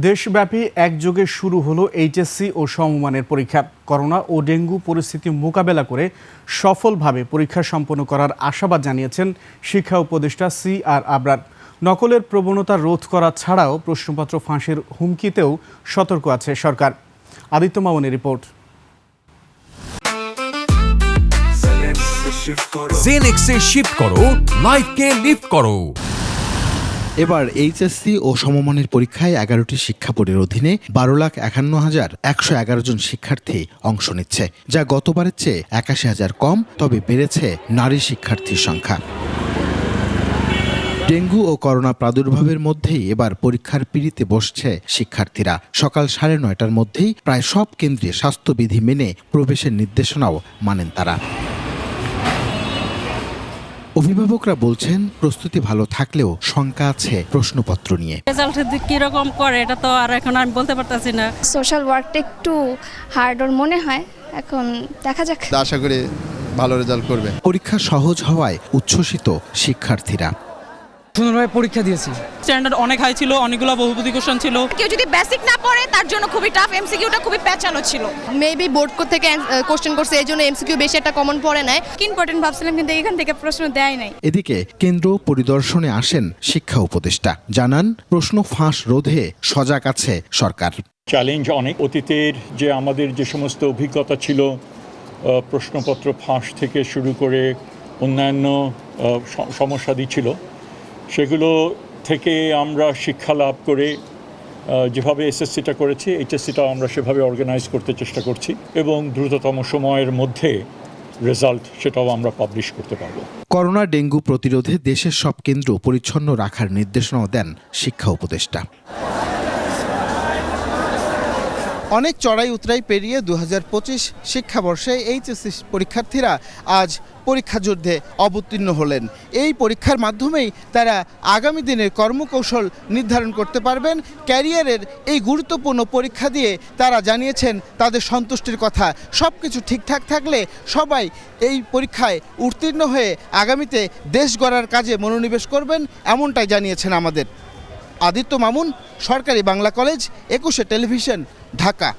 দেশব্যাপী একযোগে শুরু হলো এইচএসসি ও সমমানের পরীক্ষা। করোনা ও ডেঙ্গু পরিস্থিতি মোকাবেলা করে সফলভাবে পরীক্ষা সম্পন্ন করার আশাবাদ জানিয়েছেন শিক্ষা উপদেষ্টা CR আবরার। নকলের প্রবণতা রোধ করা ছাড়াও প্রশ্নপত্র ফাঁসের হুমকিতেও সতর্ক আছে সরকার। আদিত্য মামুনের রিপোর্ট। জেনেক্সে শিফট করো, লাইফকে লিফট করো। এবার এইচএসসি ও সমমানের পরীক্ষায় 11টি শিক্ষা বোর্ডের অধীনে 12,51,111 জন শিক্ষার্থী অংশ নিচ্ছে, যা গতবারের চেয়ে 81,000 কম। তবে বেড়েছে নারী শিক্ষার্থীর সংখ্যা। ডেঙ্গু ও করোনা প্রাদুর্ভাবের মধ্যেই এবার পরীক্ষার পিঁড়িতে বসছে শিক্ষার্থীরা। সকাল 9:30টার মধ্যেই প্রায় সব কেন্দ্রে স্বাস্থ্যবিধি মেনে প্রবেশের নির্দেশনাও মানেন তারা। অভিভাবকরা বলছেন, প্রস্তুতি ভালো থাকলেও শঙ্কা আছে প্রশ্নপত্র নিয়ে। রেজাল্ট কিরকম করে এটা তো আর এখন আমি বলতে পারতাছি না। সোশ্যাল ওয়ার্কটা একটু হার্ড মনে হয়, এখন দেখা যাক। আশা করি ভালো রেজাল্ট করবে। পরীক্ষা সহজ হওয়ায় উচ্ছ্বসিত শিক্ষার্থীরা। সুন্দরভাবে পরীক্ষা দিয়েছি। স্ট্যান্ডার্ড অনেক হাই ছিল, অনেকগুলো বহুপদী কোশ্চেন ছিল। কেউ যদি বেসিক না পড়ে তার জন্য খুবই টাফ, এমসিকিউটা খুবই প্যাচানো ছিল। মেবি বোর্ড থেকে কোশ্চেন করছে, এই জন্য এমসিকিউ বেশি একটা কমন পড়ে নাই। ইম্পর্টেন্ট ভাবছিলাম কিন্তু এখান থেকে প্রশ্ন দেয় নাই। এদিকে কেন্দ্র পরিদর্শনে আসেন শিক্ষা উপদেষ্টা, জানান প্রশ্ন ফাঁস রোধে সজাগ আছে সরকার। চ্যালেঞ্জ অনেক। অতীতের যে আমাদের যে সমস্ত অভিজ্ঞতা ছিল, প্রশ্নপত্র ফাঁস থেকে শুরু করে অন্যান্য সমস্যাদি ছিল, সেগুলো থেকে আমরা শিক্ষা লাভ করে যেভাবে এসএসসিটা করেছি, এইচএসসিটাও আমরা সেভাবে অর্গানাইজ করতে চেষ্টা করছি এবং দ্রুততম সময়ের মধ্যে রেজাল্ট সেটাও আমরা পাবলিশ করতে পারবো। করোনা ডেঙ্গু প্রতিরোধে দেশের সব কেন্দ্র পরিচ্ছন্ন রাখার নির্দেশনাও দেন শিক্ষা উপদেষ্টা। অনেক চড়াই উতরাই পেরিয়ে 2025 শিক্ষাবর্ষে এইচএসসি পরীক্ষার্থীরা আজ পরীক্ষা যুদ্ধে অবতীর্ণ হলেন। এই পরীক্ষার মাধ্যমেই তারা আগামী দিনের কর্মকৌশল নির্ধারণ করতে পারবেন। ক্যারিয়ারের এই গুরুত্বপূর্ণ পরীক্ষা দিয়ে তারা জানিয়েছেন তাদের সন্তুষ্টির কথা। সব কিছু ঠিকঠাক থাকলে সবাই এই পরীক্ষায় উত্তীর্ণ হয়ে আগামীতে দেশ গড়ার কাজে মনোনিবেশ করবেন, এমনটাই জানিয়েছেন আমাদের। আদিত্য মামুন, সরকারি বাংলা কলেজ, 21 টেলিভিশন, ঢাকা।